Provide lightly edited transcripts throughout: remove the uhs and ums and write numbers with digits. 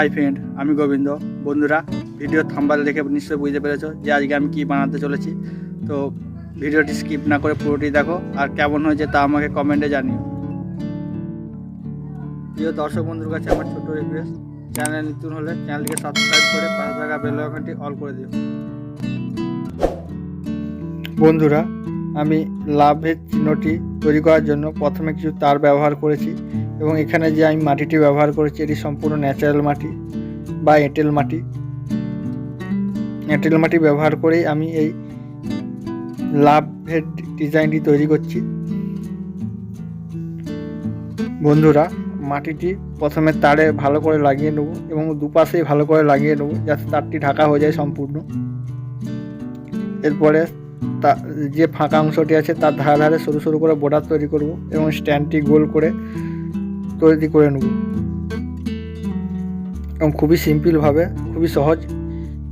Hi friend, আমি গোবিন্দ। বন্ধুরা, video thumbnail দেখে নিশ্চয়ই বুঝতে পেরেছো যে আজকে আমি কি বানাতে চলেছি। তো ভিডিওটি স্কিপ না করে পুরোটি দেখো, আর কেমন হয়েছে তা আমাকে কমেন্টে জানিও। প্রিয় দর্শক বন্ধুর কাছে আমার ছোট্ট রিকোয়েস্ট, চ্যানেল নতুন হলে চ্যানেলটিকে সাবস্ক্রাইব করে পাশে থাকা বেল আইকনটি অল করে দিও। বন্ধুরা, আমি লাভের চিহ্নটি তৈরি করার জন্য প্রথমে কিছু তার ব্যবহার করেছি, এবং এখানে যে আমি মাটিটি ব্যবহার করেছি এটি সম্পূর্ণ ন্যাচারাল মাটি বা এঁটেল মাটি। এঁটেল মাটি ব্যবহার করেই আমি এই লাভের ডিজাইনটি তৈরি করছি। বন্ধুরা, মাটিটি প্রথমে তারে ভালো করে লাগিয়ে নেব এবং দুপাশেই ভালো করে লাগিয়ে নেব যাতে তারটি ঢাকা হয়ে যায় সম্পূর্ণ। এরপরে যে ফাঁকা অংশটি আছে তার ধারে ধারে সরু সরু করে বর্ডার তৈরি করব এবং স্ট্যান্ডটি গোল করে তৈরি করে নেব। এবং খুবই সিম্পলভাবে, খুবই সহজ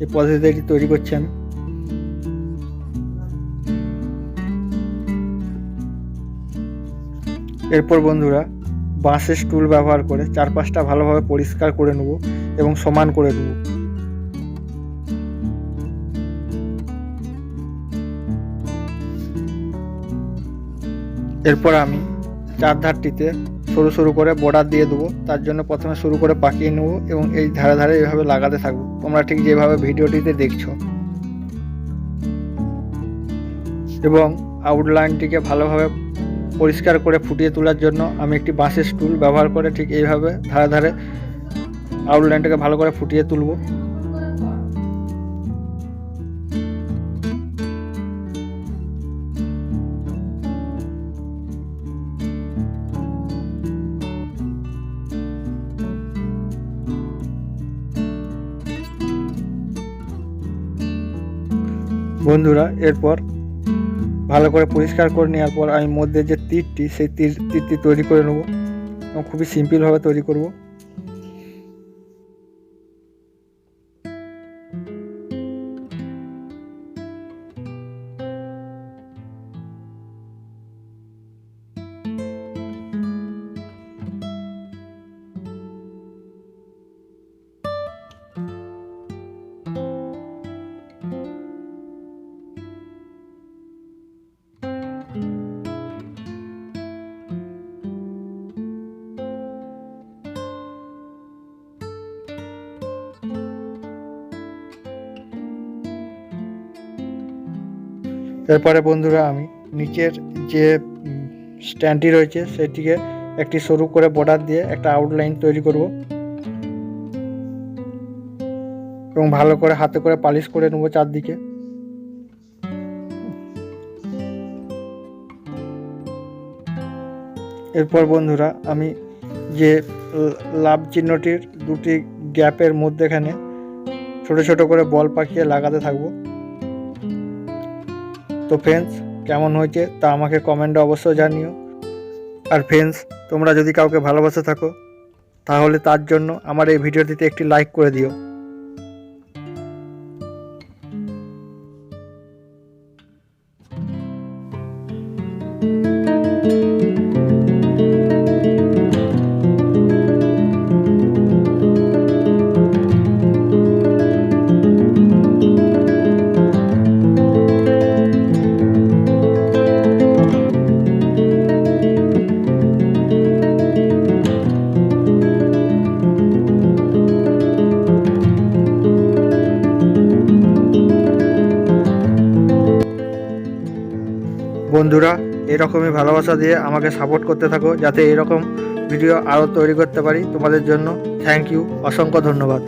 এই পদ্ধতিটি তৈরি করছি আমি। এরপর বন্ধুরা, বাঁশের স্টুল ব্যবহার করে চারপাশটা ভালোভাবে পরিষ্কার করে নেব এবং সমান করে নেব। এরপর আমি চারধারটিতে সরু সরু করে বর্ডার দিয়ে দেবো। তার জন্য প্রথমে শুরু করে পাকিয়ে নেব এবং এই ধারে ধারে এইভাবে লাগাতে থাকবো, তোমরা ঠিক যেভাবে ভিডিওটিতে দেখছো। এবং আউটলাইনটিকে ভালোভাবে পরিষ্কার করে ফুটিয়ে তোলার জন্য আমি একটি বাঁশের স্টুল ব্যবহার করে ঠিক এইভাবে ধারে ধারে আউটলাইনটাকে ভালো করে ফুটিয়ে তুলব। বন্ধুরা, এরপর ভালো করে পরিষ্কার করে নেওয়ার পর আমি মধ্যে যে তীরটি, সেই তীরটি তৈরি করে নেব এবং খুবই সিম্পলভাবে তৈরি করব। এরপরে বন্ধুরা, আমি নিচের যে স্ট্যান্ডটি রয়েছে সেটিকে একটি সরু করে বর্ডার দিয়ে একটা আউটলাইন তৈরি করব এবং ভালো করে হাতে করে পালিশ করে নেব চারদিকে। এরপর বন্ধুরা, আমি যে লাভ চিহ্নটির দুটি গ্যাপের মধ্যেখানে ছোট ছোট করে বল পাকিয়ে লাগাতে থাকবো। তো ফ্রেন্ডস, কেমন হয়েছে তা আমাকে কমেন্টে অবশ্যই জানিও। আর ফ্রেন্ডস, তোমরা যদি কাউকে ভালোবাসে থাকো তাহলে তার জন্য আমার এই ভিডিওটিতে একটি লাইক করে দিও। বন্ধুরা, এরকমই ভালোবাসা দিয়ে আমাকে সাপোর্ট করতে থাকো যাতে এরকম ভিডিও আরও তৈরি করতে পারি তোমাদের জন্য। থ্যাংক ইউ, অসংখ্য ধন্যবাদ।